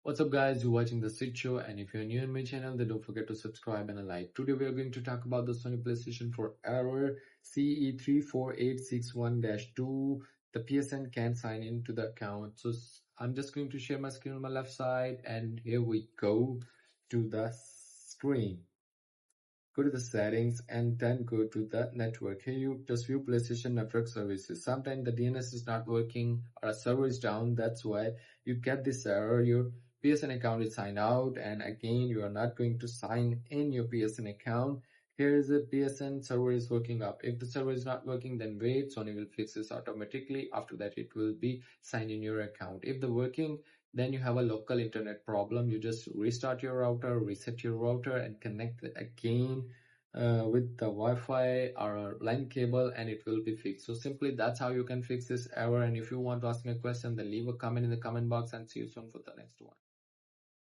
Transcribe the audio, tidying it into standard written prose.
What's up guys, you're watching the Switch Show, and if you're new in my channel then don't forget to subscribe and a like. Today we are going to talk about the Sony PlayStation 4 error CE-34861-2. The PSN can't sign into the account. So I'm just going to share my screen on my left side, and here we go to the screen. Go to the settings and then go to the network. Here you just view PlayStation network services. Sometimes the DNS is not working or a server is down. That's why you get this error. Your PSN account is signed out, and again you are not going to sign in your PSN account. Here is the PSN server is working up. If the server is not working, then wait, Sony will fix this automatically. After that it will be signed in your account. If the working, then you have a local internet problem. You just restart your router, reset your router, and connect again with the Wi-Fi or a LAN cable, and it will be fixed. So simply that's how you can fix this error. And if you want to ask me a question, then leave a comment in the comment box, and see you soon for the next one.